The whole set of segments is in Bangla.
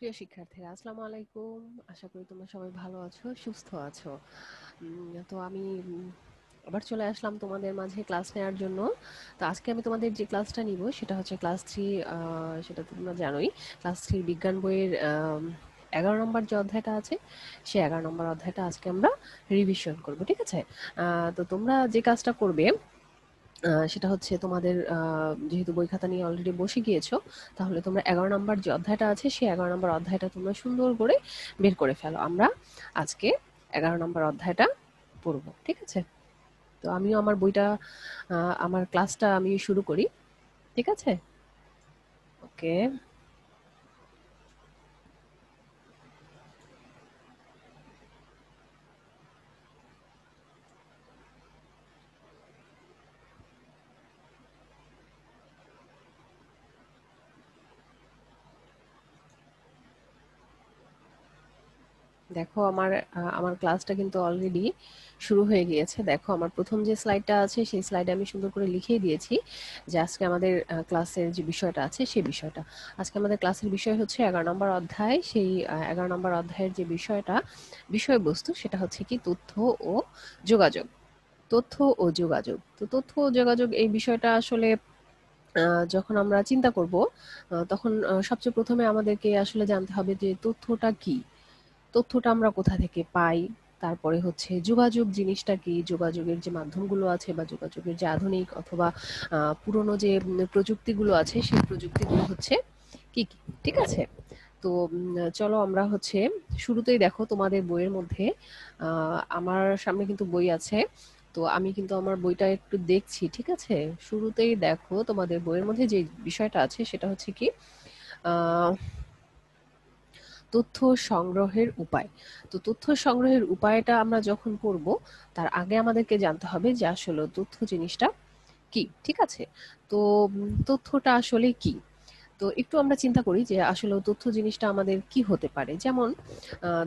প্রিয় শিক্ষার্থীরা, আসসালামু আলাইকুম। আশা করি তোমরা সবাই ভালো আছো, সুস্থ আছো। তো আমি আবার চলে আসলাম তোমাদের মাঝে ক্লাস নেওয়ার জন্য। তো আজকে আমি তোমাদের যে ক্লাসটা নিব সেটা হচ্ছে ক্লাস থ্রি। সেটা তো তোমরা জানোই, ক্লাস থ্রি বিজ্ঞান বইয়ের 11 নম্বর যে অধ্যায়টা আছে, সেই 11 নম্বর অধ্যায়টা আজকে আমরা রিভিশন করব, ঠিক আছে? তো তোমরা যে কাজটা করবে সেটা হচ্ছে তোমাদের যেহেতু বই খাতা নিয়ে অলরেডি বসে গিয়েছো, তাহলে তোমরা 11 নম্বর যে অধ্যায়টা আছে সেই 11 নম্বর অধ্যায়টা তোমরা সুন্দর করে বের করে ফেলো। আমরা আজকে 11 নম্বর অধ্যায়টা পড়বো, ঠিক আছে? তো আমিও আমার বইটা আমার ক্লাসটা আমি শুরু করি, ঠিক আছে? ওকে। দেখো আমার ক্লাসটা কিন্তু অলরেডি শুরু হয়ে গিয়েছে। দেখো আমার প্রথম যে স্লাইডটা আছে সেই স্লাইডে আমি সুন্দর করে লিখিয়ে দিয়েছি যে আজকে আমাদের ক্লাসের যে বিষয়টা আছে সেই বিষয়টা। আজকে আমাদের ক্লাসের বিষয় হচ্ছে 11 নম্বর অধ্যায়। সেই 11 নম্বর অধ্যায়ের যে বিষয়টা, বিষয়বস্তু, সেটা হচ্ছে কি তথ্য ও যোগাযোগ। তথ্য ও যোগাযোগ। তো তথ্য ও যোগাযোগ এই বিষয়টা আসলে যখন আমরা চিন্তা করব, তখন সবচেয়ে প্রথমে আমাদেরকে আসলে জানতে হবে যে তথ্যটা কি, তথ্যটা আমরা কোথা থেকে পাই। তারপরে হচ্ছে যোগাযোগ জিনিসটা কি, যোগাযোগের যে মাধ্যমগুলো আছে বা যোগাযোগের যে আধুনিক অথবা পুরনো যে প্রযুক্তিগুলো আছে সেই প্রযুক্তিগুলো হচ্ছে কি কি, ঠিক আছে? তো চলো আমরা হচ্ছে শুরুতেই দেখো তোমাদের বইয়ের মধ্যে আমার সামনে কিন্তু বই আছে। তো আমি কিন্তু আমার বইটা একটু দেখছি, ঠিক আছে? শুরুতেই দেখো তোমাদের বইয়ের মধ্যে যে বিষয়টা আছে সেটা হচ্ছে কি, আহ তথ্য সংগ্রহের উপায়। তো তথ্য সংগ্রহের উপায়টা আমরা যখন পড়ব, তার আগে আমাদেরকে জানতে হবে যে আসলে তথ্য জিনিসটা কি, ঠিক আছে? তো তথ্যটা আসলে কি? তো একটু আমরা চিন্তা করি যে আসলে তথ্য জিনিসটা আমাদের কি হতে পারে। যেমন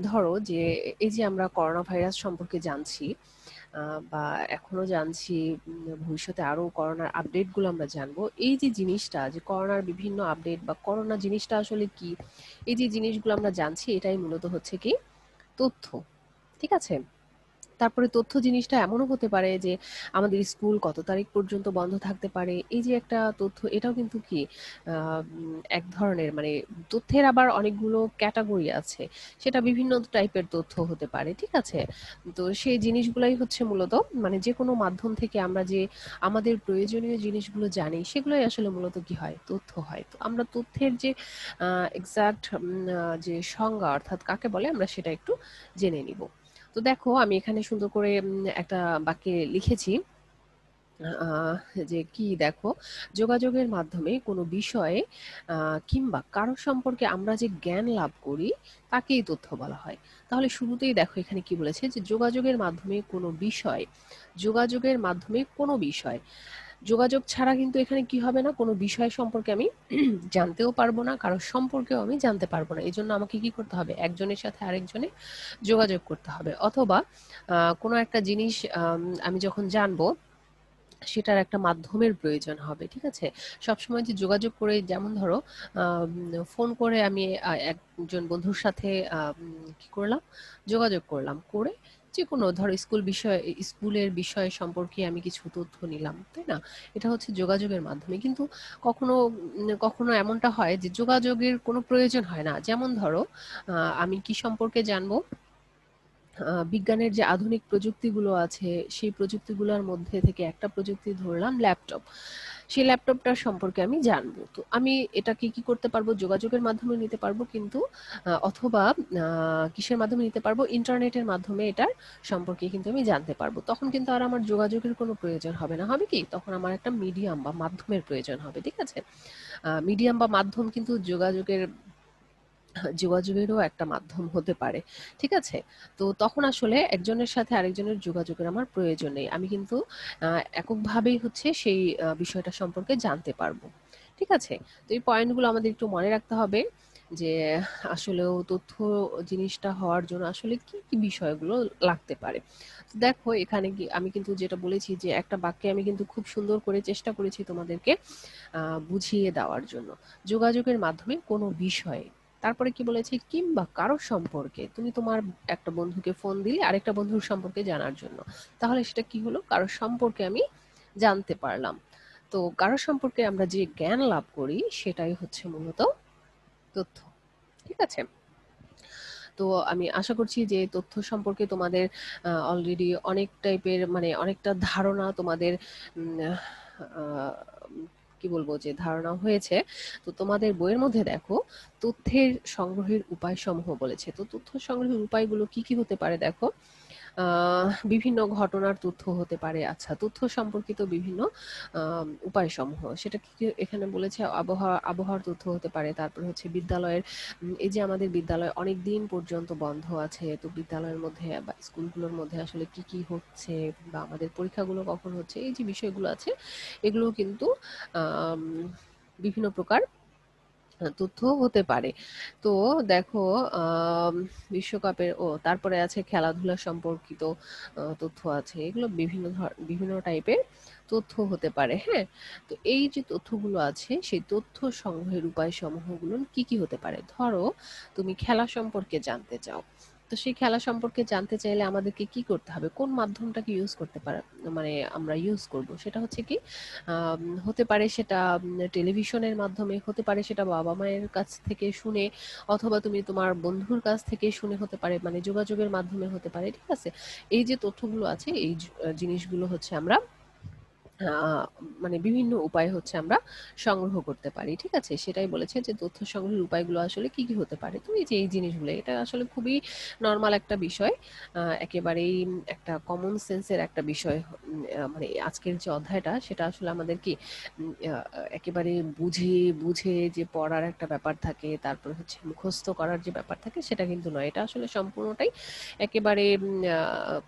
ধরো যে এই যে আমরা করোনা ভাইরাস সম্পর্কে জানছি, বা এখনো জানছি, ভবিষ্যতে আরো করোনার আপডেট গুলো আমরা জানবো। এই যে জিনিসটা, যে করোনার বিভিন্ন আপডেট বা করোনা জিনিসটা আসলে কি, এই যে জিনিসগুলো আমরা জানছি, এটাই মূলত হচ্ছে কি তথ্য, ঠিক আছে? তারপরে তথ্য জিনিসটা এমনও হতে পারে যে আমাদের স্কুল কত তারিখ পর্যন্ত বন্ধ থাকতে পারে, এই যে একটা তথ্য, এটাও কিন্তু কি এক ধরনের, মানে তথ্যের আবার অনেকগুলো ক্যাটাগরি আছে, সেটা বিভিন্ন টাইপের তথ্য হতে পারে, ঠিক আছে? তো সেই জিনিসগুলাই হচ্ছে মূলত, মানে যে কোনো মাধ্যম থেকে আমরা যে আমাদের প্রয়োজনীয় জিনিসগুলো জানি, সেগুলোই আসলে মূলত কি হয়, তথ্য হয়। তো আমরা তথ্যের যে এক্সাক্ট যে সংজ্ঞা, অর্থাৎ কাকে বলে, আমরা সেটা একটু জেনে নিব। তো দেখো আমি এখানে সুন্দর করে একটা বাক্যে লিখেছি, আহ, যে কি দেখো, যোগাযোগের মাধ্যমে কোনো বিষয়ে কিংবা কারো সম্পর্কে আমরা যে জ্ঞান লাভ করি তাকেই তথ্য বলা হয়। তাহলে শুরুতেই দেখো এখানে কি বলেছে, যে যোগাযোগের মাধ্যমে কোনো বিষয়, যোগাযোগের মাধ্যমে কোনো বিষয়, যোগাযোগ ছাড়া কিন্তু এখানে কি হবে না, কোনো বিষয় সম্পর্কে আমি জানতেও পারবো না, কারোর সম্পর্কেও আমি জানতে পারবো না। এই জন্য আমাকে কি করতে হবে, একজনের সাথে আরেকজনে যোগাযোগ করতে হবে। অথবা কোনো একটা জিনিস আমি যখন জানবো, সেটার একটা মাধ্যমের প্রয়োজন হবে, ঠিক আছে? সবসময় যে যোগাযোগ করে, যেমন ধরো ফোন করে আমি একজন বন্ধুর সাথে কি করলাম, যোগাযোগ করলাম, করে যে কোনো ধরো স্কুলের বিষয় সম্পর্কে আমি কিছু তথ্য নিলাম, তাই না? এটা হচ্ছে যোগাযোগের মাধ্যমে। কিন্তু কখনো কখনো এমনটা হয় যে যোগাযোগের কোনো প্রয়োজন হয় না। যেমন ধরো আমি কি সম্পর্কে জানবো, বিজ্ঞানের যে আধুনিক প্রযুক্তিগুলো আছে সেই প্রযুক্তিগুলোর মধ্যে থেকে একটা প্রযুক্তি ধরলাম ল্যাপটপ। সেই ল্যাপটপটার সম্পর্কে আমি জানবো। তো আমি এটাকে কি করতে পারবো, যোগাযোগের মাধ্যমে নিতে পারবো, কিন্তু অথবা কিসের মাধ্যমে নিতে পারবো, ইন্টারনেটের মাধ্যমে এটার সম্পর্কে কিন্তু আমি জানতে পারবো। তখন কিন্তু আর আমার যোগাযোগের কোনো প্রয়োজন হবে না। হবে কি, তখন আমার একটা মিডিয়াম বা মাধ্যমের প্রয়োজন হবে, ঠিক আছে? মিডিয়াম বা মাধ্যম কিন্তু যোগাযোগেরও একটা মাধ্যম হতে পারে, ঠিক আছে? তো তখন আসলে একজনের সাথে আরেকজনের যোগাযোগের আমার প্রয়োজন নেই, আমি কিন্তু এককভাবেই হচ্ছে সেই বিষয়টা সম্পর্কে জানতে পারবো, ঠিক আছে? তো এই পয়েন্টগুলো আমাদের একটু মনে রাখতে হবে, যে আসলেও তথ্য জিনিসটা হওয়ার জন্য আসলে কি কি বিষয়গুলো লাগতে পারে। তো দেখো এখানে কি আমি কিন্তু যেটা বলেছি, যে একটা বাক্যে আমি কিন্তু খুব সুন্দর করে চেষ্টা করেছি তোমাদেরকে বুঝিয়ে দেওয়ার জন্য। যোগাযোগের মাধ্যমে কোনো বিষয়, তারপরে কি বলেছে, কিংবা কারো সম্পর্কে, তুমি তোমার একটা বন্ধুকে ফোন দিলে আরেকটা বন্ধুর সম্পর্কে জানার জন্য, তাহলে সেটা কি হলো, কারো সম্পর্কে আমি জানতে পারলাম। তো কারো সম্পর্কে আমরা যে জ্ঞান লাভ করি সেটাই হচ্ছে মূলত তথ্য। ঠিক আছে? তো আমি আশা করছি যে তথ্য সম্পর্কে তোমাদের অলরেডি অনেক টাইপের মানে অনেকটা ধারণা তোমাদের উম, আহ, কি বলবো যে ধারণা হয়েছে। তো তোমাদের বইয়ের মধ্যে দেখো তথ্যের সংগ্রহের উপায় সমূহ বলেছে। তো তথ্য সংগ্রহের উপায়গুলো কি কি হতে পারে দেখো। বিভিন্ন ঘটনার তথ্য হতে পারে, আচ্ছা তথ্য সম্পর্কিত বিভিন্ন উপায়সমূহ সেটা কি কি এখানে বলেছে, আবহাওয়ার তথ্য হতে পারে, তারপর হচ্ছে বিদ্যালয়ের এই যে আমাদের বিদ্যালয় অনেক দিন পর্যন্ত বন্ধ আছে, তো বিদ্যালয়ের মধ্যে বা স্কুলগুলোর মধ্যে আসলে কি কি হচ্ছে বা আমাদের পরীক্ষাগুলো কখন হচ্ছে, এই যে বিষয়গুলো আছে এগুলো কিন্তু আম, বিভিন্ন প্রকার তথ্য হতে পারে। তো দেখো আম, বিশ্বকাপের তারপরে আছে খেলাধুলা সম্পর্কিত তথ্য আছে, এগুলো বিভিন্ন টাইপের তথ্য হতে পারে। হ্যাঁ, তো এই যে তথ্যগুলো আছে সেই তথ্য সংগ্রহের উপায় সমূহগুলো কি কি হতে পারে, ধরো তুমি খেলা সম্পর্কে জানতে চাও, তো সেই খেলা সম্পর্কে জানতে চাইলে আমাদেরকে কি করতে হবে, কোন মাধ্যমটাকে ইউজ করতে পারে, মানে আমরা ইউজ করব সেটা হচ্ছে কি হতে পারে সেটা টেলিভিশনের মাধ্যমে, হতে পারে সেটা বাবা মায়ের কাছ থেকে শুনে, অথবা তুমি তোমার বন্ধুর কাছ থেকে শুনে হতে পারে, মানে যোগাযোগের মাধ্যমে হতে পারে। ঠিক আছে? এই যে তথ্যগুলো আছে এই জিনিসগুলো হচ্ছে আমরা আহ, মানে বিভিন্ন উপায় হচ্ছে আমরা সংগ্রহ করতে পারি। ঠিক আছে? সেটাই বলেছে যে তথ্য সংগ্রহের উপায়গুলো আসলে কি কি হতে পারে। তো এই যে এই জিনিসগুলো এটা আসলে খুবই নর্মাল একটা বিষয়, একেবারেই একটা কমন সেন্সের একটা বিষয়। মানে আজকের যে অধ্যায়টা সেটা আসলে আমাদের কি একেবারে বুঝে বুঝে যে পড়ার একটা ব্যাপার থাকে, তারপর হচ্ছে মুখস্থ করার যে ব্যাপার থাকে সেটা কিন্তু নয়, এটা আসলে সম্পূর্ণটাই একেবারে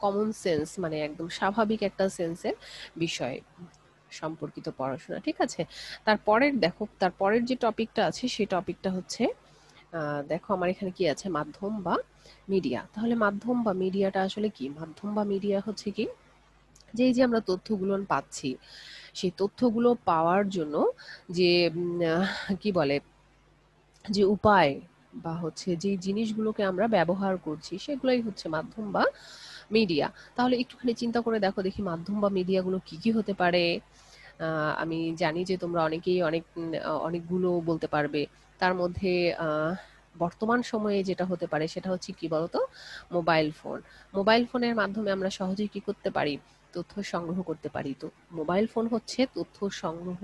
কমন সেন্স, মানে একদম স্বাভাবিক একটা সেন্সের বিষয় সম্পর্কিত পড়াশোনা। ঠিক আছে? তারপরের দেখো, তারপরের যে টপিকটা আছে সেই টপিকটা হচ্ছে দেখো আমার এখানে কি আছে, মাধ্যম বা মিডিয়া। তাহলে মাধ্যম বা মিডিয়াটা আসলে কি, মাধ্যম বা মিডিয়া হচ্ছে কি, যে এই যে আমরা তথ্যগুলো পাচ্ছি সেই তথ্যগুলো পাওয়ার জন্য যে কি বলে, যে উপায় বা হচ্ছে যে জিনিসগুলোকে আমরা ব্যবহার করছি সেগুলোই হচ্ছে মাধ্যম বা মিডিয়া। তাহলে একটুখানি চিন্তা করে দেখো দেখি মাধ্যম বা মিডিয়াগুলো কি কি হতে পারে। আমি জানি যে তোমরা অনেকেই অনেকগুলো বলতে পারবে। তার মধ্যে আহ, বর্তমান সময়ে যেটা হতে পারে সেটা হচ্ছে কি বলতো, মোবাইল ফোন। মোবাইল ফোনের মাধ্যমে আমরা সহজেই কি করতে পারি, তথ্য সংগ্রহ করতে পারি। তো মোবাইল ফোন হচ্ছে তথ্য সংগ্রহ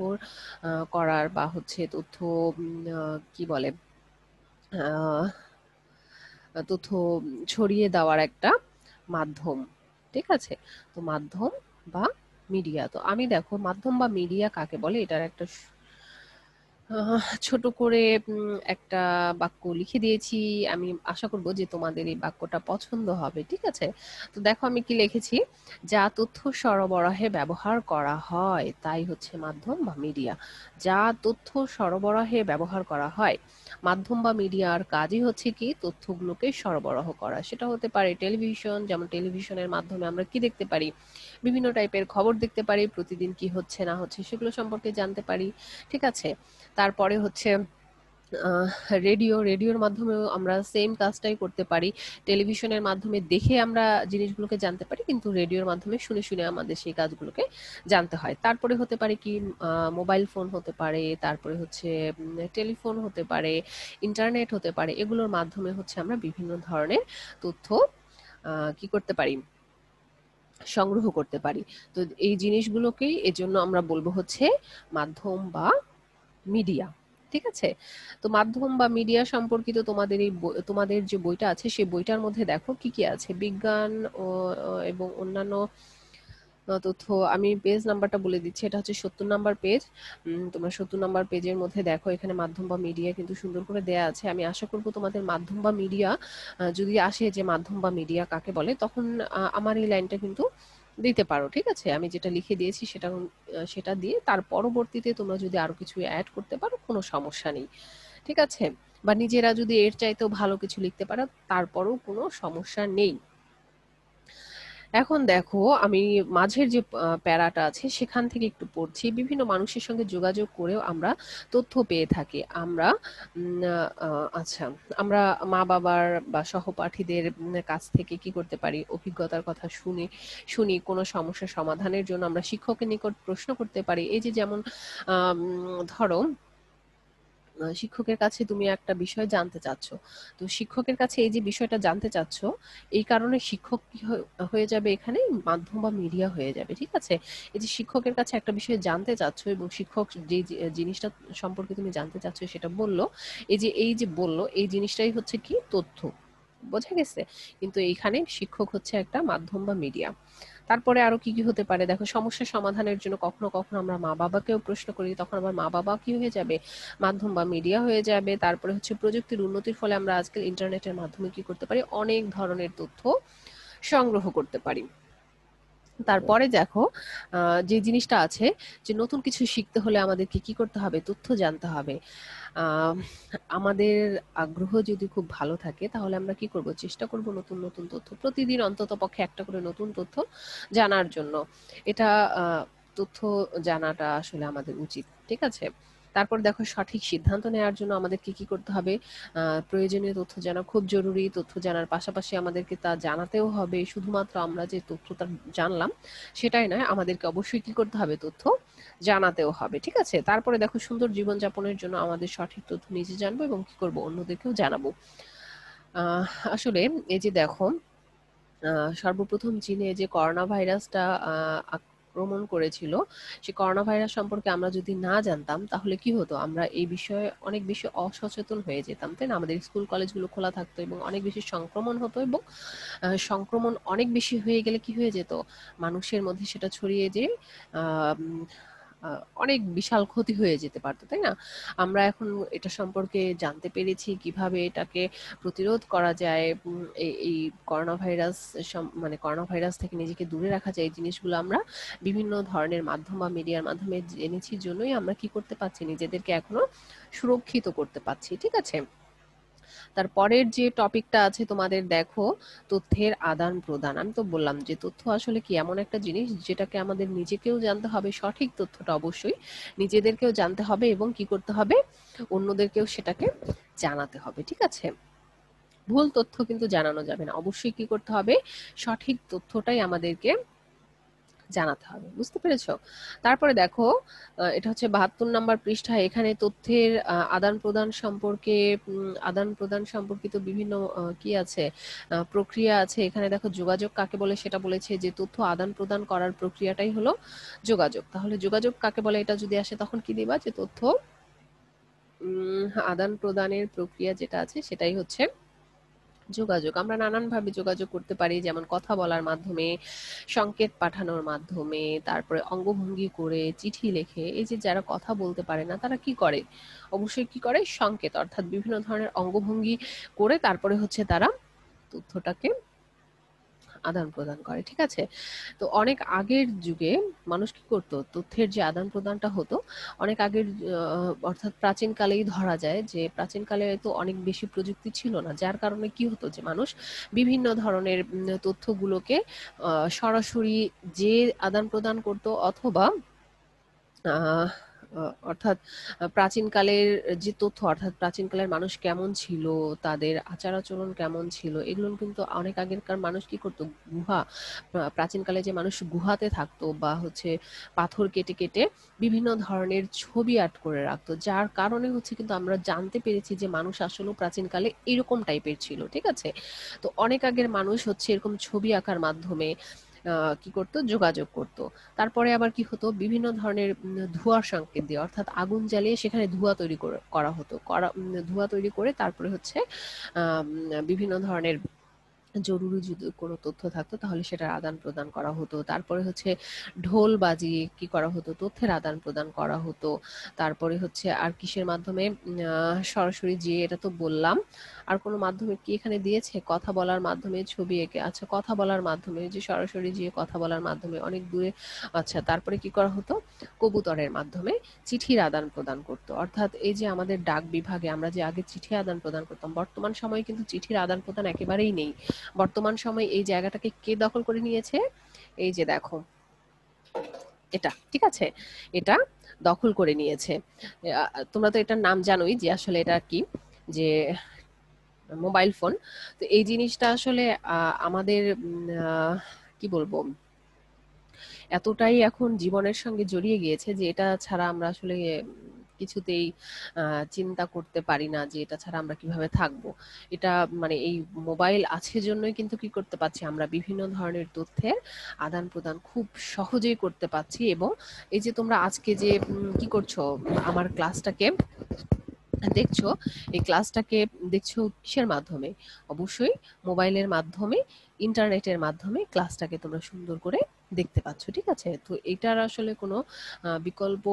করার বা হচ্ছে তথ্য কি বলে আহ, তথ্য ছড়িয়ে দেওয়ার একটা মাধ্যম। ঠিক আছে? তো মাধ্যম বা মিডিয়া, তো আমি দেখো মাধ্যম বা মিডিয়া কাকে বলে এটার একটা ছোট করে একটা বাক্য লিখে দিয়েছি। আমি আশা করব যে তোমাদের এই বাক্যটা পছন্দ হবে। ঠিক আছে? তো দেখো আমি কি লিখেছি, যা তথ্য সরবরাহে ব্যবহার করা হয় তাই হচ্ছে মাধ্যম বা মিডিয়া। যা তথ্য সরবরাহে ব্যবহার করা হয়, মাধ্যম বা মিডিয়ার কাজই হচ্ছে কি তথ্যগুলোকে সরবরাহ করা। সেটা হতে পারে টেলিভিশন, যেমন টেলিভিশনের মাধ্যমে আমরা কি দেখতে পারি, বিভিন্ন টাইপের খবর দেখতে পারি, প্রতিদিন কি হচ্ছে না হচ্ছে সেগুলো সম্পর্কে জানতে পারি। ঠিক আছে? তারপরে হচ্ছে আহ, রেডিওর মাধ্যমেও আমরা সেম কাজটাই করতে পারি। টেলিভিশনের মাধ্যমে দেখে আমরা জিনিসগুলোকে জানতে পারি, কিন্তু রেডিওর মাধ্যমে শুনে শুনে আমাদের সেই কাজগুলোকে জানতে হয়। তারপরে হতে পারে কি মোবাইল ফোন হতে পারে, তারপরে হচ্ছে টেলিফোন হতে পারে, ইন্টারনেট হতে পারে, এগুলোর মাধ্যমে হচ্ছে আমরা বিভিন্ন ধরনের তথ্য কি করতে পারি, সংগ্রহ করতে পারি। তো এই জিনিসগুলোকেই এজন্য আমরা বলবো হচ্ছে মাধ্যম বা মিডিয়া। ঠিক আছে? তো মাধ্যম বা মিডিয়া সম্পর্কিত তোমাদের তোমাদের যে বইটা আছে সেই বইটার মধ্যে দেখো কি কি আছে, বিজ্ঞান ও এবং অন্যান্য তথ্য। আমি পেজ নাম্বারটা বলে দিচ্ছি, এটা হচ্ছে 70 নাম্বার পেজ। তোমরা 70 নাম্বার পেজের মধ্যে দেখো এখানে মাধ্যম বা মিডিয়া কিন্তু সুন্দর করে দেয়া আছে। আমি আশা করব তোমাদের মাধ্যম বা মিডিয়া যদি আসে যে মাধ্যম বা মিডিয়া কাকে বলে, তখন আমার এই লাইনটা কিন্তু দিতে পারো। ঠিক আছে? আমি যেটা লিখে দিয়েছি সেটা সেটা দিয়ে তার পরবর্তীতে তোমরা যদি আরো কিছু অ্যাড করতে পারো কোনো সমস্যা নেই। ঠিক আছে? বা নিজেরা যদি এর চাইতেও ভালো কিছু লিখতে পারো তারপরেও কোনো সমস্যা নেই। এখন দেখো আমি মাঝের যে প্যারাটা আছে সেখান থেকে একটু পড়ছি। বিভিন্ন মানুষের সঙ্গে যোগাযোগ করেও আমরা তথ্য পেয়ে থাকি। আমরা আচ্ছা, আমরা মা বাবার বা সহপাঠীদের কাছ থেকে কি করতে পারি, অভিজ্ঞতার কথা শুনি শুনি কোনো সমস্যার সমাধানের জন্য আমরা শিক্ষকের নিকট প্রশ্ন করতে পারি। এই যে যেমন ধরো শিক্ষকের কাছে তুমি একটা বিষয় জানতে চাচ্ছ, তো শিক্ষকের কাছে এই যে বিষয়টা জানতে চাচ্ছ, এই কারণে শিক্ষক কি হয়ে যাবে এখানে, মাধ্যম বা মিডিয়া হয়ে যাবে। ঠিক আছে, এই যে শিক্ষকের কাছে একটা বিষয় জানতে চাচ্ছ এবং শিক্ষক যে জিনিসটা সম্পর্কে তুমি জানতে চাচ্ছ সেটা বললো, এই যে বললো এই জিনিসটাই হচ্ছে কি তথ্য। বোঝা গেছে? কিন্তু এইখানে শিক্ষক হচ্ছে একটা মাধ্যম বা মিডিয়া। তারপরে আরো কি কি হতে পারে দেখো, সমস্যা সমাধানের জন্য কখনো কখনো আমরা মা বাবাকেও প্রশ্ন করি, তখন আবার মা বাবা কি হয়ে যাবে, মাধ্যম বা মিডিয়া হয়ে যাবে। তারপরে হচ্ছে প্রযুক্তির উন্নতির ফলে আমরা আজকাল ইন্টারনেটের মাধ্যমে কি করতে পারি, অনেক ধরনের তথ্য সংগ্রহ করতে পারি। তারপরে দেখো যে জিনিসটা আছে, যে নতুন কিছু শিখতে হলে আমাদেরকে কি করতে হবে, তথ্য জানতে হবে। আহ আমাদের আগ্রহ যদি খুব ভালো থাকে তাহলে আমরা কি করব, চেষ্টা করব নতুন নতুন তথ্য প্রতিদিন অন্তত পক্ষে একটা করে নতুন তথ্য জানার জন্য। এটা তথ্য জানাটা আসলে আমাদের উচিত। ঠিক আছে, তারপর দেখো সঠিক সিদ্ধান্ত নেওয়ার জন্য আমাদেরকে কি করতে হবে, প্রয়োজনীয় তথ্য জানা খুব জরুরি। তথ্য জানার পাশাপাশি আমাদেরকে তা জানাতেও হবে। শুধুমাত্র আমরা যে তথ্যটা জানলাম সেটাই নয়, আমাদেরকে অবশ্যই কি করতে হবে, তথ্য জানাতেও হবে। ঠিক আছে, তারপরে দেখো সুন্দর জীবনযাপনের জন্য আমাদের সঠিক তথ্য নিজে জানবো এবং কি করব, অন্যদেরকেও জানাবো। আহ আসলে এই যে দেখো সর্বপ্রথম চীনে যে করোনা ভাইরাসটা আক্রমণ করেছিল, সে করোনা ভাইরাস সম্পর্কে আমরা যদি না জানতাম তাহলে কি হতো, আমরা এই বিষয়ে অনেক বেশি অসচেতন হয়ে যেতাম, তাই না? আমাদের স্কুল কলেজগুলো খোলা থাকতো এবং অনেক বেশি সংক্রমণ হতো, এবং সংক্রমণ অনেক বেশি হয়ে গেলে কি হয়ে যেত, মানুষের মধ্যে সেটা ছড়িয়ে যেয়ে আহ উম, অনেক বিশাল ক্ষতি হয়ে যেতে পারতো, তাই না? আমরা এখন এটা সম্পর্কে জানতে পেরেছি কিভাবে এটাকে প্রতিরোধ করা যায়। এই করোনা ভাইরাস মানে করোনা ভাইরাস থেকে নিজেকে দূরে রাখা যায়, এই জিনিসগুলো আমরা বিভিন্ন ধরনের মাধ্যম বা মিডিয়ার মাধ্যমে জেনেছি, জন্যই আমরা কি করতে পারছি, নিজেদেরকে এখনো সুরক্ষিত করতে পারছি। ঠিক আছে, তারপরের যে টপিকটা আছে তোমাদের দেখো, তথ্যের আদান প্রদান। আমি তো বললাম যে তথ্য আসলে কি এমন একটা জিনিস যেটাকে আমাদের নিজেকেও জানতে হবে, সঠিক তথ্যটা অবশ্যই নিজেদেরকেও জানতে হবে এবং কি করতে হবে, অন্যদেরকেও সেটাকে জানাতে হবে। ঠিক আছে, ভুল তথ্য কিন্তু জানানো যাবে না, অবশ্যই কি করতে হবে, সঠিক তথ্যটাই আমাদেরকে জানাতে হবে। বুঝতে পেরেছো? তারপরে দেখো এটা হচ্ছে ৭২ নাম্বার পৃষ্ঠা। এখানে তথ্যের আদান প্রদান সম্পর্কে আদান প্রদান সম্পর্কিত বিভিন্ন কি আছে, প্রক্রিয়া আছে। এখানে দেখো যোগাযোগ কাকে বলে সেটা বলেছে, যে তথ্য আদান প্রদান করার প্রক্রিয়াটাই হলো যোগাযোগ। তাহলে যোগাযোগ কাকে বলে এটা যদি আসে তখন কি দিবা, যে তথ্য আদান প্রদানের প্রক্রিয়া যেটা আছে সেটাই হচ্ছে যোগাযোগ। আমরা নানানভাবে যোগাযোগ করতে পারি, যেমন কথা বলার মাধ্যমে, সংকেত পাঠানোর মাধ্যমে, তারপরে অঙ্গভঙ্গি করে, চিঠি লেখে। এই যে যারা কথা বলতে পারে না তারা কি করে, অবশ্যই কি করে, সংকেত অর্থাৎ বিভিন্ন ধরনের অঙ্গভঙ্গি করে তারপরে হচ্ছে তারা তথ্যটাকে আদান প্রদান করে। ঠিক আছে, তো অনেক আগের যুগে মানুষ কি করতো, তথ্যের যে আদান প্রদানটা হতো অনেক আগের অর্থাৎ প্রাচীন কালেই ধরা যায়, যে প্রাচীন কালে তো অনেক বেশি প্রযুক্তি ছিল না, যার কারণে কি হতো, যে মানুষ বিভিন্ন ধরনের তথ্যগুলোকে সরাসরি যে আদান প্রদান করতো, অথবা আহ অর্থাৎ প্রাচীনকালের যে তথ্য, অর্থাৎ প্রাচীনকালের মানুষ কেমন ছিল, তাদের আচার আচরণ কেমন ছিল, এগুলো কিন্তু অনেক আগেরকার মানুষ কি করতো, প্রাচীনকালে যে মানুষ গুহাতে থাকতো বা হচ্ছে পাথর কেটে কেটে বিভিন্ন ধরনের ছবি আর্ট করে রাখতো, যার কারণে হচ্ছে কিন্তু আমরা জানতে পেরেছি যে মানুষ আসলে প্রাচীনকালে এরকম টাইপের ছিল। ঠিক আছে, তো অনেক আগের মানুষ হচ্ছে এরকম ছবি আঁকার মাধ্যমে কি করতো, যোগাযোগ করতো। তারপরে আবার কি হতো, বিভিন্ন ধরনের ধোঁয়ার সংকেত দিয়ে, অর্থাৎ আগুন জ্বালিয়ে সেখানে ধোঁয়া তৈরি করা হতো, ধোঁয়া তৈরি করে তারপরে হচ্ছে বিভিন্ন ধরনের জরুরি যদি কোনো তথ্য থাকতো তাহলে সেটার আদান প্রদান করা হতো। তারপরে হচ্ছে ঢোল বাজিয়ে কি করা হতো, তথ্যের আদান প্রদান করা হতো। তারপরে হচ্ছে আর কিসের মাধ্যমে, সরাসরি যে, এটা তো বললাম। আর কোনো মাধ্যমে কি এখানে দিয়েছে? কথা বলার মাধ্যমে, ছবি এঁকে, আচ্ছা কথা বলার মাধ্যমে, যে সরাসরি যে কথা বলার মাধ্যমে অনেক দূরে। আচ্ছা, তারপরে কি করা হতো? কবুতরের মাধ্যমে চিঠির আদান প্রদান করতো। অর্থাৎ এই যে আমাদের ডাক বিভাগে আমরা যে আগে চিঠি আদান প্রদান করতাম, বর্তমান সময়ে কিন্তু চিঠির আদান প্রদান একেবারেই নেই। বর্তমান সময়ে এই জায়গাটাকে কে দখল করে নিয়েছে? এই যে দেখো, এটা, ঠিক আছে, এটা দখল করে নিয়েছে। তোমরা তো এটার নাম জানোই যে আসলে এটা কি, যে মোবাইল ফোন। তো এই জিনিসটা আসলে আমাদের কি বলবো, এতটাই এখন জীবনের সঙ্গে জড়িয়ে গিয়েছে যে এটা ছাড়া আমরা আসলে কিছুতেই চিন্তা করতে পারি না যে এটা ছাড়া আমরা কিভাবে থাকবো। এটা মানে এই মোবাইল আছে জন্যই কিন্তু কি করতে পারছি, আমরা বিভিন্ন ধরনের তথ্যের আদান প্রদান খুব সহজেই করতে পারছি। এবং এই যে তোমরা আজকে যে কি করছো, আমার ক্লাসটাকে দেখছো, এই ক্লাসটাকে দেখছো কিসের মাধ্যমে? অবশ্যই মোবাইলের মাধ্যমে, ইন্টারনেটের মাধ্যমে ক্লাসটাকে তোমরা সুন্দর করে দেখতে পাচ্ছ, ঠিক আছে? তো এটার আসলে কোনো বিকল্প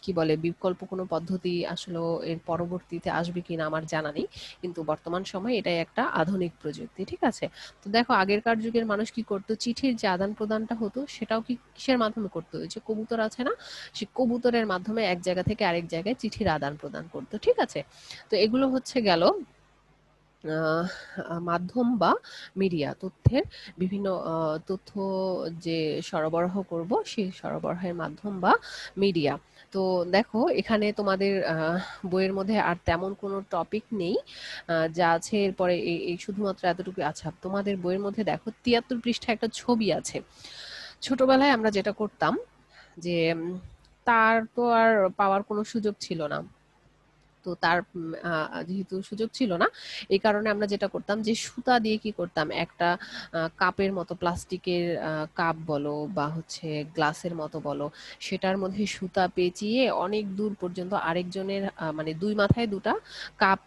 কি বলে, বিকল্প কোনো পদ্ধতি আসলে এর পরবর্তীতে আসবে কিনা আমার জানা নেই, কিন্তু বর্তমান সময়ে এটাই একটা আধুনিক প্রযুক্তি, ঠিক আছে? তো দেখো, আগেরকার যুগের মানুষ কি করতো, চিঠির যে আদান প্রদানটা হতো সেটাও কি কিসের মাধ্যমে করতো? ওই যে কবুতর আছে না, সে কবুতরের মাধ্যমে এক জায়গা থেকে আরেক জায়গায় চিঠির আদান প্রদান করতো, ঠিক আছে? তো এগুলো হচ্ছে গেল মাধ্যম বা মিডিয়া, তথ্যের বিভিন্ন তথ্য যে সরবরাহ করব সেই সরবরাহের মাধ্যম বা মিডিয়া। তো দেখো, এখানে তোমাদের বইয়ের মধ্যে আর তেমন কোনো টপিক নেই। যা আছে এরপরে এই শুধুমাত্র এতটুকু। আচ্ছা, তোমাদের বইয়ের মধ্যে দেখো 73 পৃষ্ঠায় একটা ছবি আছে। ছোটবেলায় আমরা যেটা করতাম যে তার তো আর পাওয়ার কোনো সুযোগ ছিল না। তো তার যেহেতু সুযোগ ছিল না, এই কারণে আমরা যেটা করতাম যে সুতা দিয়ে কি করতাম, একটা কাপের মতো প্লাস্টিকের কাপ বলো বা হচ্ছে গ্লাসের মতো বলো, সেটার মধ্যে সুতা পেঁচিয়ে অনেক দূর পর্যন্ত আরেকজনের মানে দুই মাথায় দুটা কাপ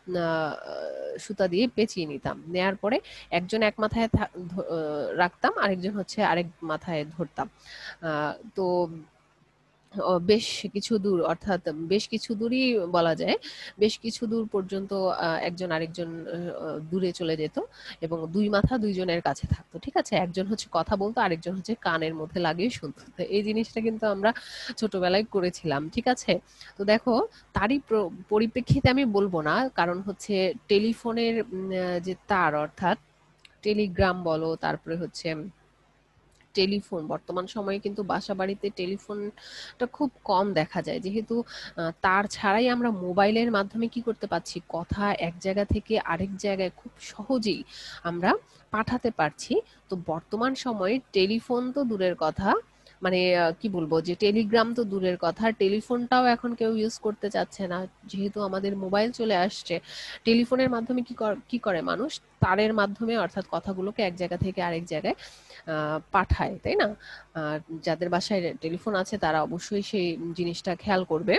সুতা দিয়ে পেঁচিয়ে নিতাম। নেয়ার পরে একজন এক মাথায় রাখতাম, আরেকজন হচ্ছে আরেক মাথায় ধরতাম। তো বেশ কিছু দূর, অর্থাৎ বেশ কিছু দূরই বলা যায়, বেশ কিছু দূর পর্যন্ত একজন আরেকজন দূরে চলে যেত এবং দুই মাথা দুইজনের কাছে থাকতো, ঠিক আছে? একজন হচ্ছে কথা বলতো, আরেকজন হচ্ছে কানের মধ্যে লাগিয়ে শুনতো। তো এই জিনিসটা কিন্তু আমরা ছোটবেলায় করেছিলাম, ঠিক আছে? তো দেখো, তারই পরিপ্রেক্ষিতে আমি বলবো না, কারণ হচ্ছে টেলিফোনের যে তার, অর্থাৎ টেলিগ্রাম বলো, তারপরে হচ্ছে টেলিফোন, বর্তমান সময়ে কিন্তু বাসা বাড়িতে টেলিফোনটা খুব কম দেখা যায়, যেহেতু তার ছাড়াই আমরা মোবাইলের মাধ্যমে কি করতে পারছি, কথা এক জায়গা থেকে আরেক জায়গায় খুব সহজেই আমরা পাঠাতে পারছি। তো বর্তমান সময়ে টেলিফোন তো দূরের কথা, মানে কি বলবো, যে টেলিগ্রাম তো দূরের কথা, টেলিফোনটাও এখন কেউ ইউজ করতে চাচ্ছে না, যেহেতু আমাদের মোবাইল চলে আসছে। টেলিফোনের মাধ্যমে কি করে মানুষ, তারের মাধ্যমে, অর্থাৎ কথাগুলোকে এক জায়গা থেকে আরেক জায়গায় পাঠায়, তাই না? আর যাদের বাসায় টেলিফোন আছে তারা অবশ্যই সেই জিনিসটা খেয়াল করবে।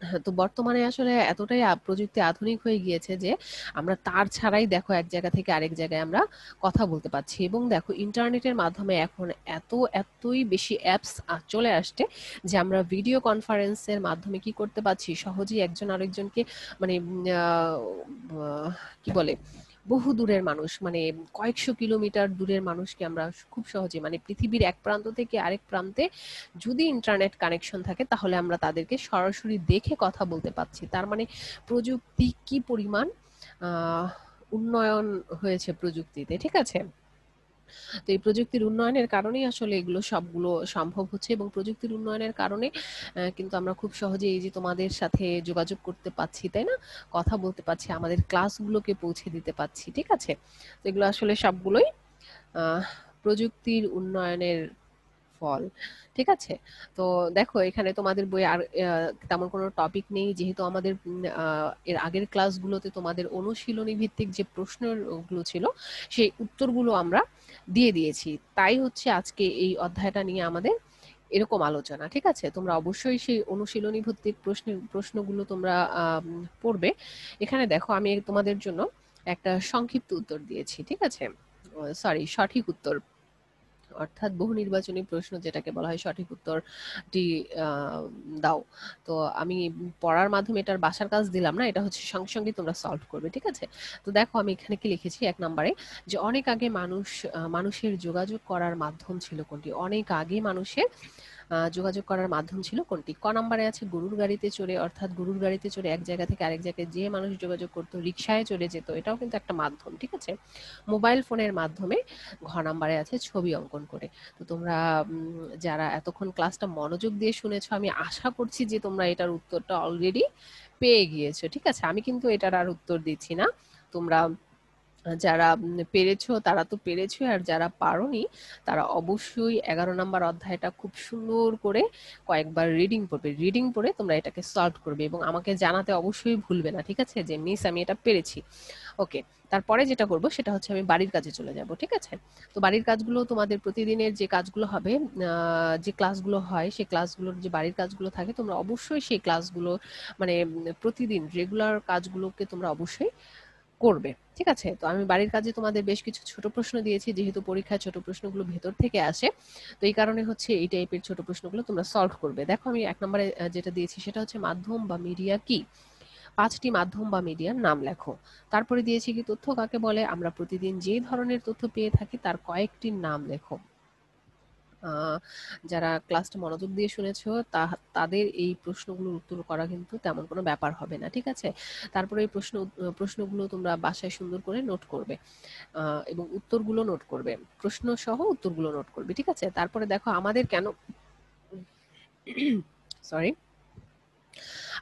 হ্যাঁ, তো বর্তমানে আসলে এতটাই প্রযুক্তি আধুনিক হয়ে গিয়েছে যে আমরা তার ছাড়াই দেখো এক জায়গা থেকে আরেক জায়গায় আমরা কথা বলতে পারছি। এবং দেখো, ইন্টারনেটের মাধ্যমে এখন এতই বেশি অ্যাপস চলে আসছে যে আমরা ভিডিও কনফারেন্সের মাধ্যমে কি করতে পারছি, সহজেই একজন আরেকজনকে মানে কি বলে, বহু দূরের মানুষ, মানে কয়েকশো কিলোমিটার দূরের মানুষকে আমরা খুব সহজে, মানে পৃথিবীর এক প্রান্ত থেকে আরেক প্রান্তে যদি ইন্টারনেট কানেকশন থাকে তাহলে আমরা তাদেরকে সরাসরি দেখে কথা বলতে পারছি। তার মানে প্রযুক্তি কি পরিমাণ আহ উন্নয়ন হয়েছে প্রযুক্তিতে, ঠিক আছে? তো এই প্রযুক্তির উন্নয়নের কারণেই আসলে এগুলো সবগুলো সম্ভব হচ্ছে, এবং প্রযুক্তির উন্নয়নের কারণে কিন্তু আমরা খুব সহজে এই যে তোমাদের সাথে যোগাযোগ করতে পারছি, তাই না? কথা বলতে পারছি, আমাদের ক্লাসগুলোকে পৌঁছে দিতে পারছি, ঠিক আছে? তো এগুলো আসলে সবগুলোই আহ প্রযুক্তির উন্নয়নের ফল, ঠিক আছে? তো দেখো, এখানে তোমাদের বইয়ে আর তেমন কোনো টপিক নেই, যেহেতু আমাদের এর আগের ক্লাসগুলোতে তোমাদের অনুশীলনী ভিত্তিক যে প্রশ্নগুলো ছিল সেই উত্তরগুলো আমরা দিয়ে দিয়েছি। তাই হচ্ছে আজকে এই অধ্যায়টা নিয়ে আমাদের এরকম আলোচনা, ঠিক আছে? তোমরা অবশ্যই সেই অনুশীলনী ভিত্তিক প্রশ্নগুলো তোমরা পড়বে। এখানে দেখো, আমি তোমাদের জন্য একটা সংক্ষিপ্ত উত্তর দিয়েছি, ঠিক আছে? সরি, সঠিক উত্তর। অর্থাৎ বহু নির্বাচনী প্রশ্ন যেটাকে বলা হয় সঠিক উত্তরটি দাও। তো আমি পড়ার মাধ্যমে এটার বাসার কাজ দিলাম না, এটা হচ্ছে সঙ্গে সঙ্গে তোমরা সলভ করবে, ঠিক আছে? তো দেখো আমি এখানে কি লিখেছি ১ নম্বরে, যে অনেক আগে মানুষের যোগাযোগ করার মাধ্যম ছিল কোনটি? অনেক আগে মানুষের যোগাযোগ করার মাধ্যম ছিল কোনটি? ক নাম্বারে আছে গরুর গাড়িতে চড়ে, অর্থাৎ গরুর গাড়িতে চড়ে এক জায়গা থেকে আরেক জায়গায় যেয়ে মানুষ যোগাযোগ করতো, রিকশায় চড়ে যেত, এটাও কিন্তু একটা মাধ্যম, ঠিক আছে? মোবাইল ফোনের মাধ্যমে। ঘ নাম্বারে আছে ছবি অঙ্কন করে। তো তোমরা যারা এতক্ষণ ক্লাসটা মনোযোগ দিয়ে শুনেছো, আমি আশা করছি যে তোমরা এটার উত্তরটা অলরেডি পেয়ে গিয়েছো, ঠিক আছে? আমি কিন্তু এটার আর উত্তর দিচ্ছি না। তোমরা যারা পেরেছো তারা তো পেরেছোই, আর যারা পারোনি তারা অবশ্যই ১১ নাম্বার অধ্যায়টা খুব সুন্দর করে কয়েকবার রিডিং পড়বে। রিডিং পড়ে তোমরা এটাকে সলভ করবে এবং আমাকে জানাতে অবশ্যই ভুলবে না, ঠিক আছে? যে মিস আমি এটা পেরেছি। ওকে। তারপরে যেটা করব সেটা হচ্ছে আমি বাড়ির কাজে চলে যাব, ঠিক আছে? তো বাড়ির কাজগুলো তোমাদের প্রতিদিনের যে কাজগুলো হবে, যে ক্লাসগুলো হয় সেই ক্লাসগুলোর যে বাড়ির কাজগুলো থাকে তোমরা অবশ্যই সেই ক্লাসগুলো মানে প্রতিদিন রেগুলার কাজগুলোকে তোমরা অবশ্যই করবে, ঠিক আছে? তো আমি বাড়ির কাজে তোমাদের বেশ কিছু ছোট প্রশ্ন দিয়েছি, যেহেতু পরীক্ষায় ছোট প্রশ্নগুলো ভেতর থেকে আসে, তো এই কারণে হচ্ছে এই টাইপের ছোট প্রশ্নগুলো তোমরা সলভ করবে। দেখো আমি ১ নম্বরে যেটা দিয়েছি সেটা হচ্ছে মাধ্যম বা মিডিয়া কি? ৫টি মাধ্যম বা মিডিয়ার নাম লেখো। তারপরে দিয়েছি কি তথ্য কাকে বলে? আমরা প্রতিদিন যে ধরনের তথ্য পেয়ে থাকি তার কয়েকটির নাম লেখো। আহ, যারা ক্লাসটা মনোযোগ দিয়ে শুনেছো তাদের এই প্রশ্নগুলোর উত্তর করা কিন্তু তেমন কোনো ব্যাপার হবে না, ঠিক আছে? তারপরে এই প্রশ্নগুলো তোমরা বাসায় সুন্দর করে নোট করবে, এবং উত্তরগুলো নোট করবে, প্রশ্ন সহ উত্তরগুলো নোট করবে, ঠিক আছে? তারপরে দেখো আমাদের কেন সরি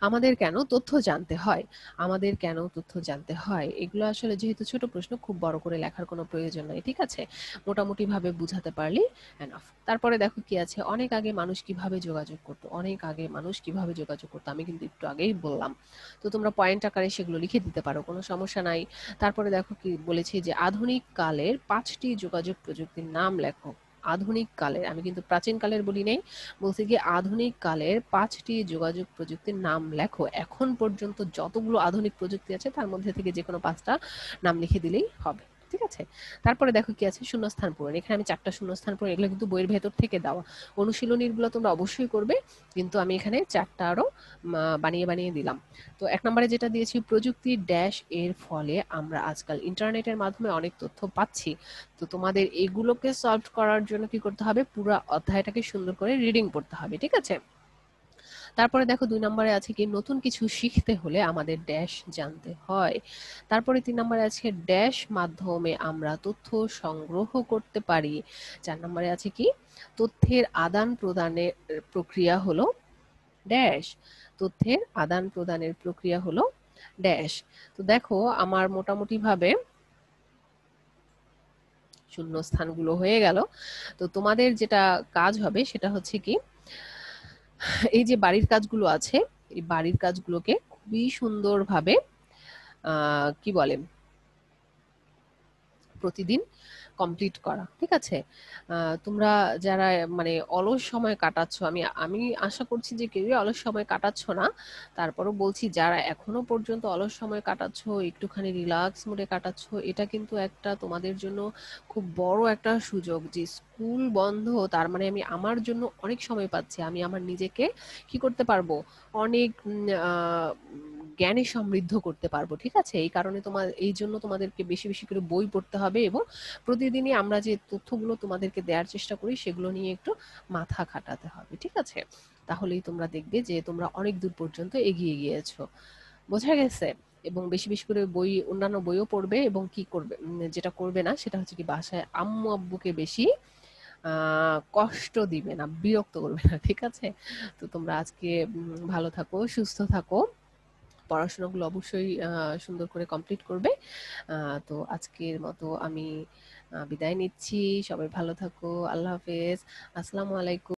আমাদের কেন তথ্য জানতে হয়? আমাদের কেন তথ্য জানতে হয়? এগুলো আসলে যেহেতু ছোট প্রশ্ন, খুব বড় করে লেখার কোনো প্রয়োজন নাই, ঠিক আছে? মোটামুটি ভাবে বুঝাতে পারলেই এনাফ। তারপরে দেখো কি আছে, অনেক আগে মানুষ কিভাবে যোগাযোগ করতো? অনেক আগে মানুষ কিভাবে যোগাযোগ করতো আমি কিন্তু একটু আগেই বললাম। তো তোমরা পয়েন্ট আকারে সেগুলো লিখে দিতে পারো, কোনো সমস্যা নাই। তারপরে দেখো কি বলেছি, যে আধুনিক কালের ৫টি যোগাযোগ প্রযুক্তির নাম লেখো। আধুনিক কালের, আমি কিন্তু প্রাচীন কালের বলি নাই, বলছি কি আধুনিক কালের ৫টি যোগাযোগ প্রযুক্তির নাম লেখো। এখন পর্যন্ত যতগুলো আধুনিক প্রযুক্তি আছে তার মধ্যে থেকে যে কোনো ৫টা নাম লিখে দিলেই হবে, ঠিক আছে? তারপরে দেখো কি আছে, শূন্যস্থান পূরণ। এখানে আমি ৪টা শূন্যস্থান পূরণ, এগুলো কিন্তু বইয়ের ভেতর থেকে দেওয়া। অনুশীলনীগুলো তোমরা অবশ্যই করবে, কিন্তু আমি এখানে ৪টা আরো বানিয়ে বানিয়ে দিলাম। তো ১ নম্বরে যেটা দিয়েছি, প্রযুক্তি ড্যাশ এর ফলে আমরা আজকাল ইন্টারনেটের মাধ্যমে অনেক তথ্য পাচ্ছি। তো তোমাদের এগুলোকে সলভ করার জন্য কি করতে হবে, পুরো অধ্যায়টাকে সুন্দর করে রিডিং পড়তে হবে, ঠিক আছে? তারপরে দেখো ২ নম্বরে আছে কি, নতুন কিছু শিখতে হলে আমাদের ড্যাশ জানতে হয়। তারপরে ৩ নম্বরে আছে ড্যাশ মাধ্যমে আমরা তথ্য সংগ্রহ করতে পারি। ৪ নম্বরে আছে কি, তথ্যের আদান প্রদানের প্রক্রিয়া হলো ড্যাশ। তথ্যের আদান প্রদানের প্রক্রিয়া হলো ড্যাশ। তো দেখো আমার মোটামুটি ভাবে শূন্যস্থানগুলো হয়ে গেল। তো তোমাদের যেটা কাজ হবে সেটা হচ্ছে কি, এই যে বাড়ির কাজগুলো আছে, এই বাড়ির কাজগুলোকে খুবই সুন্দরভাবে কি বলে, প্রতিদিন কমপ্লিট করা, ঠিক আছে? তোমরা যারা মানে অলস সময় কাটাচ্ছ, আমি আমি আশা করছি যে কেউই অলস সময় কাটাচ্ছ না। তারপরও বলছি, যারা এখনো পর্যন্ত অলস সময় কাটাচ্ছ, একটুখানি রিল্যাক্স মুডে কাটাচ্ছ, এটা কিন্তু একটা তোমাদের জন্য খুব বড় একটা সুযোগ, যে স্কুল বন্ধ, তার মানে আমি আমার জন্য অনেক সময় পাচ্ছি, আমি আমার নিজেকে কি করতে পারবো, অনেক জ্ঞানে সমৃদ্ধ করতে পারবো, ঠিক আছে? এই কারণে এই জন্য তোমাদেরকে বেশি বেশি করে বই পড়তে হবে, এবং প্রতিদিনই আমরা যে তথ্যগুলো তোমাদেরকে দেওয়ার চেষ্টা করি সেগুলো নিয়ে একটু মাথা খাটাতে হবে, ঠিক আছে? তাহলেই তোমরা দেখবে যে তোমরা অনেক দূর পর্যন্ত এগিয়ে গিয়েছো। বোঝা গেছে? এবং বেশি বেশি করে বই, অন্যান্য বইও পড়বে, এবং কি করবে, যেটা করবে না সেটা হচ্ছে কি, বাসায় আম্মু আব্বুকে বেশি কষ্ট দিবে না, বিরক্ত করবে না, ঠিক আছে? তো তোমরা আজকে ভালো থাকো, সুস্থ থাকো, পড়াশোনাগুলো অবশ্যই সুন্দর করে কমপ্লিট করবে। তো আজকের মতো আমি বিদায় নিচ্ছি। সবাই ভালো থাকো। আল্লাহ হাফেজ। আসসালামু আলাইকুম।